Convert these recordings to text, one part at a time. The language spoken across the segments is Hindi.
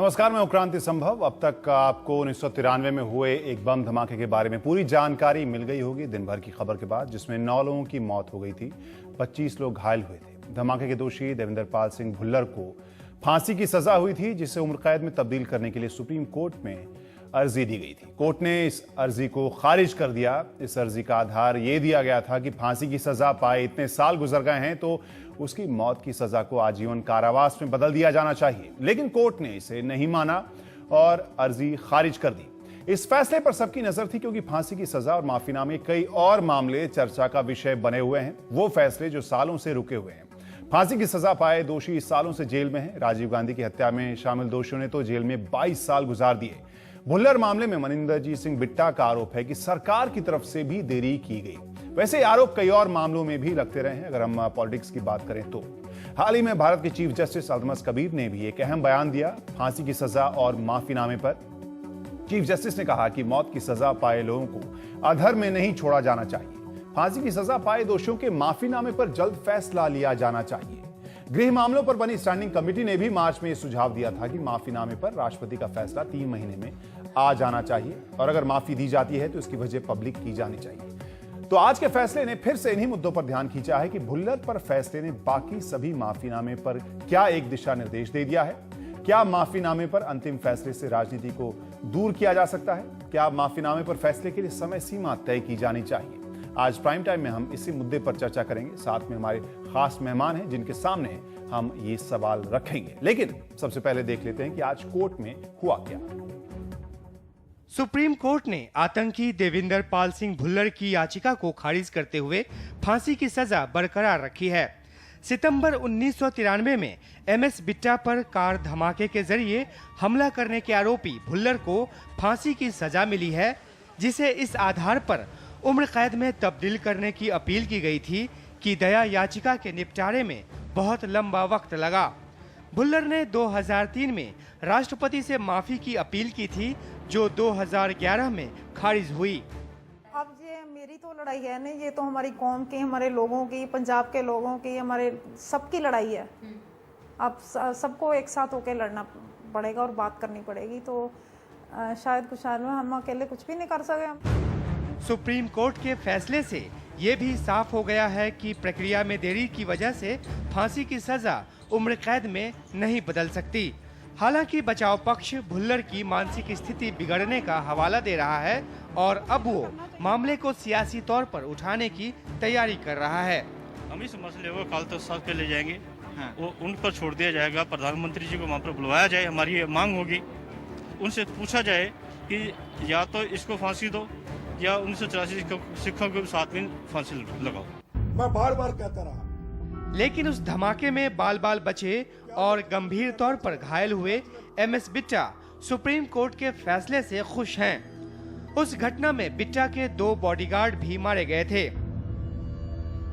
नमस्कार, मैं उक्रांति संभव। अब तक आपको 1993 में हुए एक बम धमाके के बारे में पूरी जानकारी मिल गई होगी दिन भर की खबर के बाद, जिसमें 9 लोगों की मौत हो गई थी, 25 लोग घायल हुए थे। धमाके के दोषी देविंदर पाल सिंह भुल्लर को फांसी की सजा हुई थी, जिसे उम्र कैद में तब्दील करने के लिए सुप्रीम कोर्ट में अर्जी दी गई थी। कोर्ट ने इस अर्जी को खारिज कर दिया। इस अर्जी का आधार ये दिया गया था कि फांसी की सजा पाए इतने साल गुजर गए हैं तो उसकी मौत की सजा को आजीवन कारावास में बदल दिया जाना चाहिए, लेकिन कोर्ट ने इसे नहीं माना और अर्जी खारिज कर दी। इस फैसले पर सबकी नजर थी, क्योंकि फांसी की सजा और माफीनामे कई और मामले चर्चा का विषय बने हुए हैं, वो फैसले जो सालों से रुके हुए हैं। फांसी की सजा पाए दोषी इस सालों से जेल में हैं। राजीव गांधी की हत्या में शामिल दोषियों ने तो जेल में 22 साल गुजार दिए। भुल्लर मामले में मनिंदरजीत सिंह बिट्टा का आरोप है कि सरकार की तरफ से भी देरी की गई। वैसे आरोप कई और मामलों में भी लगते रहे हैं। अगर हम पॉलिटिक्स की बात करें तो हाल ही में भारत के चीफ जस्टिस अल्तमस कबीर ने भी एक अहम बयान दिया फांसी की सजा और माफीनामे पर। चीफ जस्टिस ने कहा कि मौत की सजा पाए लोगों को अधर में नहीं छोड़ा जाना चाहिए। फांसी की सजा पाए दोषियों के माफीनामे पर जल्द फैसला लिया जाना चाहिए। गृह मामलों पर बनी स्टैंडिंग कमेटी ने भी मार्च में यह सुझाव दिया था कि माफीनामे पर राष्ट्रपति का फैसला 3 महीने में आ जाना चाहिए और अगर माफी दी जाती है तो इसकी वजह पब्लिक की जानी चाहिए। तो आज के फैसले ने फिर से इन्हीं मुद्दों पर ध्यान खींचा है कि भुल्लर पर फैसले ने बाकी सभी माफीनामे पर क्या एक दिशा निर्देश दे दिया है। क्या माफीनामे पर अंतिम फैसले से राजनीति को दूर किया जा सकता है? क्या माफीनामे पर फैसले के लिए समय सीमा तय की जानी चाहिए? आज प्राइम टाइम में हम इसी मुद्दे पर चर्चा करेंगे। साथ में हमारे खास मेहमान हैं जिनके सामने हम ये सवाल रखेंगे। लेकिन सबसे पहले देख लेते हैं कि आज कोर्ट में हुआ क्या। सुप्रीम कोर्ट ने आतंकी देविंदर पाल सिंह भुल्लर की याचिका को खारिज करते हुए फांसी की सजा बरकरार रखी है। सितंबर 1993 में एमएस बिट्टा पर कार धमाके के जरिए हमला करने के आरोपी भुल्लर को फांसी की सजा मिली है, जिसे इस आधार पर उम्र कैद में तब्दील करने की अपील की गई थी कि दया याचिका के निपटारे में बहुत लंबा वक्त लगा। भुल्लर ने 2003 में राष्ट्रपति से माफी की अपील की थी, जो 2011 में खारिज हुई। अब ये मेरी तो लड़ाई है नहीं, ये तो हमारी कौम की, हमारे लोगों की, पंजाब के लोगों की, हमारे सबकी लड़ाई है। अब सबको एक साथ होकर लड़ना पड़ेगा और बात करनी पड़ेगी। तो शायद कुछ हम अकेले कुछ भी नहीं कर सके। सुप्रीम कोर्ट के फैसले से ये भी साफ हो गया है कि प्रक्रिया में देरी की वजह से फांसी की सजा उम्र कैद में नहीं बदल सकती। हालांकि बचाव पक्ष भुल्लर की मानसिक स्थिति बिगड़ने का हवाला दे रहा है और अब वो मामले को सियासी तौर पर उठाने की तैयारी कर रहा है। हम इस मसले को कल तक साथ के ले जाएंगे। वो उन पर छोड़ दिया जाएगा। प्रधानमंत्री जी को वहाँ पर बुलवाया जाए, हमारी ये मांग होगी। उनसे पूछा जाए कि या तो इसको फांसी दो या 1984 सिखों को साथ में फांसी लगाओ। मैं बार बार कहता रहा। लेकिन उस धमाके में बाल बाल बचे और गंभीर तौर पर घायल हुए एमएस बिट्टा सुप्रीम कोर्ट के फैसले से खुश हैं। उस घटना में बिट्टा के 2 बॉडीगार्ड भी मारे गए थे।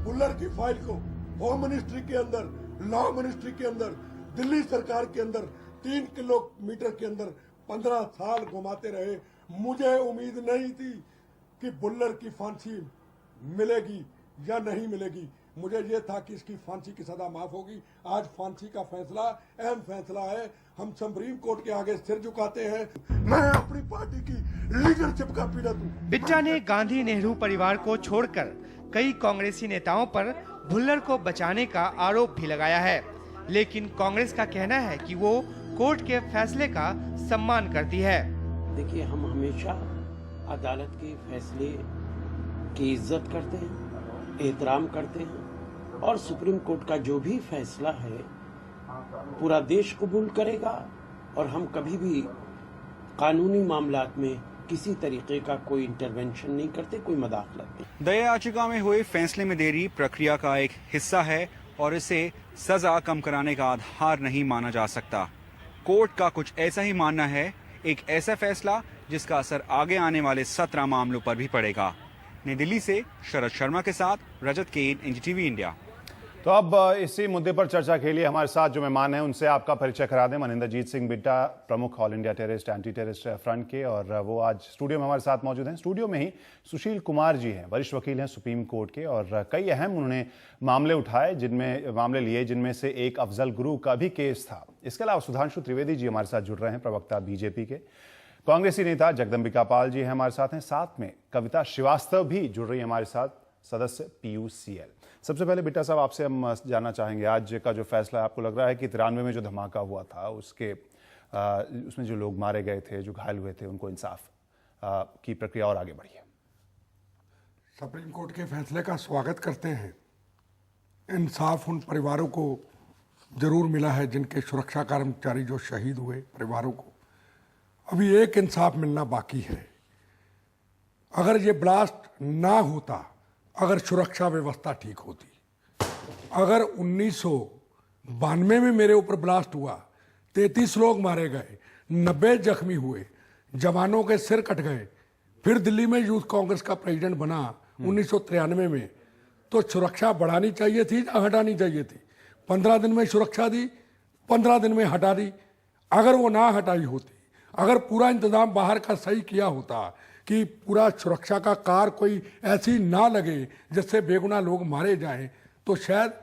भुल्लर की फाइल को होम मिनिस्ट्री के अंदर, लॉ मिनिस्ट्री के अंदर, दिल्ली सरकार के अंदर 3 किलोमीटर के अंदर 15 साल घुमाते रहे। मुझे उम्मीद नहीं थी कि भुल्लर की फांसी मिलेगी या नहीं मिलेगी। मुझे ये था कि इसकी फांसी की सजा माफ होगी। आज फांसी का फैसला अहम फैसला है। हम सुप्रीम कोर्ट के आगे सिर झुकाते हैं। मैं अपनी पार्टी की लीडरशिप का पीड़ित हूँ। बिट्टा ने गांधी नेहरू परिवार को छोड़कर कई कांग्रेसी नेताओं पर भुल्लर को बचाने का आरोप भी लगाया है, लेकिन कांग्रेस का कहना है कि वो कोर्ट के फैसले का सम्मान करती है। देखिए, हम हमेशा अदालत के फैसले की इज्जत करते हैं, एहतराम करते हैं और सुप्रीम कोर्ट का जो भी फैसला है पूरा देश कबूल करेगा और हम कभी भी कानूनी मामलात में किसी तरीके का कोई इंटरवेंशन नहीं करते, कोई मदाखलत नहीं। दया याचिका में हुए फैसले में देरी प्रक्रिया का एक हिस्सा है और इसे सजा कम कराने का आधार नहीं माना जा सकता। कोर्ट का कुछ ऐसा ही मानना है, एक ऐसा फैसला जिसका असर आगे आने वाले 17 मामलों पर भी पड़ेगा। नई दिल्ली से शरद शर्मा के साथ रजत केन, एनडीटीवी इंडिया। तो अब इसी मुद्दे पर चर्चा के लिए हमारे साथ जो मेहमान हैं उनसे आपका परिचय करा दें। मनिंदरजीत सिंह बिट्टा, प्रमुख all India terrorist anti terrorist front के, और वो आज स्टूडियो में हमारे साथ मौजूद हैं। स्टूडियो में ही सुशील कुमार जी हैं, वरिष्ठ वकील हैं सुप्रीम कोर्ट के, और कई अहम उन्होंने मामले उठाए, जिनमें से एक अफजल गुरु का भी केस था। इसके अलावा सुधांशु त्रिवेदी जी हमारे साथ जुड़ रहे हैं, प्रवक्ता बीजेपी के। कांग्रेसी नेता जगदम्बिका पाल जी हैं हमारे साथ हैं, साथ में कविता श्रीवास्तव भी जुड़ रही है हमारे साथ, सदस्य PUCL। सबसे पहले बिट्टा साहब आपसे हम जानना चाहेंगे, आज का जो फैसला है, आपको लग रहा है कि 93 में जो धमाका हुआ था उसमें जो लोग मारे गए थे, जो घायल हुए थे, उनको इंसाफ की प्रक्रिया और आगे बढ़ी है? सुप्रीम कोर्ट के फैसले का स्वागत करते हैं। इंसाफ उन परिवारों को जरूर मिला है जिनके सुरक्षा कर्मचारी जो शहीद हुए, परिवारों को अभी एक इंसाफ मिलना बाकी है। अगर ये ब्लास्ट ना होता, अगर सुरक्षा व्यवस्था ठीक होती, अगर 1992 में मेरे ऊपर ब्लास्ट हुआ, 33 लोग मारे गए, 90 जख्मी हुए, जवानों के सिर कट गए, फिर दिल्ली में यूथ कांग्रेस का प्रेसिडेंट बना 1993 में, तो सुरक्षा बढ़ानी चाहिए थी या हटानी चाहिए थी? 15 दिन में सुरक्षा दी, 15 दिन में हटा दी। अगर वो ना हटाई होती, अगर पूरा इंतजाम बाहर का सही किया होता कि पूरा सुरक्षा का कार कोई ऐसी ना लगे जिससे बेगुनाह लोग मारे जाएं, तो शायद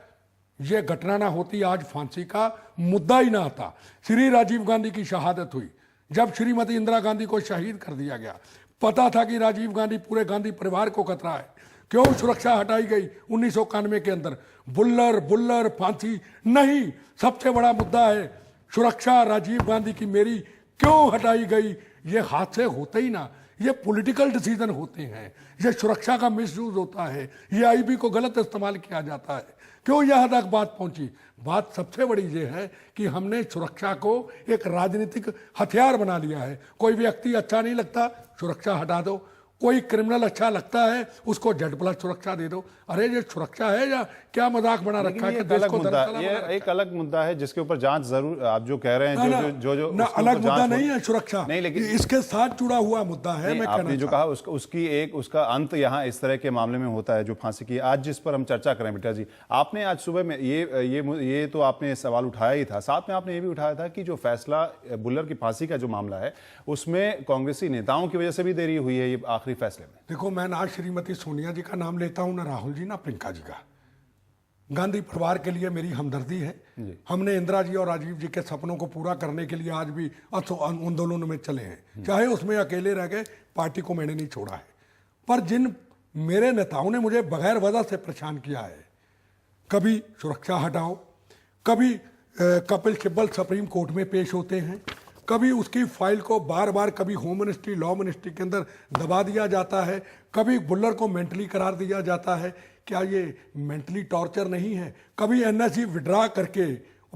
ये घटना ना होती, आज फांसी का मुद्दा ही ना आता। श्री राजीव गांधी की शहादत हुई, जब श्रीमती इंदिरा गांधी को शहीद कर दिया गया, पता था कि राजीव गांधी, पूरे गांधी परिवार को खतरा है, क्यों सुरक्षा हटाई गई 1991 के अंदर? बुल्लर फांसी नहीं, सबसे बड़ा मुद्दा है सुरक्षा राजीव गांधी की मेरी क्यों हटाई गई? ये हादसे होते ही ना, ये पॉलिटिकल डिसीजन होते हैं, ये सुरक्षा का मिसयूज होता है, ये आईबी को गलत इस्तेमाल किया जाता है। क्यों यहाँ तक बात पहुंची? बात सबसे बड़ी ये है कि हमने सुरक्षा को एक राजनीतिक हथियार बना लिया है। कोई व्यक्ति अच्छा नहीं लगता, सुरक्षा हटा दो। कोई क्रिमिनल अच्छा लगता है, उसको Z+ सुरक्षा दे दो। अरे ये सुरक्षा है या क्या मजाक बना रखा है? ये एक अलग मुद्दा है जिसके ऊपर जांच जरूर, आप जो कह रहे हैं, जो ना अलग मुद्दा नहीं है सुरक्षा, नहीं, लेकिन इसके साथ जुड़ा हुआ मुद्दा है। मैं आपने जो कहा उसका अंत यहाँ इस तरह के मामले में होता है जो फांसी की। आज जिस पर हम चर्चा करें बिट्टा जी, आपने आज सुबह में ये तो आपने सवाल उठाया ही था, साथ में आपने ये भी उठाया था कि जो फैसला बुल्लर की फांसी का जो मामला है, उसमें कांग्रेसी नेताओं की वजह से भी देरी हुई है ये आखिरी फैसले में। देखो, मैं ना श्रीमती सोनिया जी का नाम लेता हूं, ना राहुल जी, ना प्रियंका जी का। गांधी परिवार के लिए मेरी हमदर्दी है। हमने इंदिरा जी और राजीव जी के सपनों को पूरा करने के लिए आज भी आंदोलन में चले हैं, चाहे उसमें अकेले रह गए, पार्टी को मैंने नहीं छोड़ा है। पर जिन मेरे नेताओं ने मुझे बगैर वजह से परेशान किया है, कभी सुरक्षा हटाओ, कभी कपिल सिब्बल सुप्रीम कोर्ट में पेश होते हैं, कभी उसकी फाइल को बार बार कभी होम मिनिस्ट्री, लॉ मिनिस्ट्री के अंदर दबा दिया जाता है, कभी बुल्लर को मेंटली करार दिया जाता है। क्या ये मेंटली टॉर्चर नहीं है? कभी NSC विड्रा करके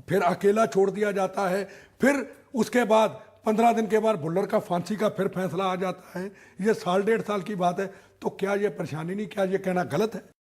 फिर अकेला छोड़ दिया जाता है, फिर उसके बाद 15 दिन के बाद बुल्लर का फांसी का फिर फैसला आ जाता है। ये 1.5 साल की बात है, तो क्या ये परेशानी नहीं? क्या ये कहना गलत है?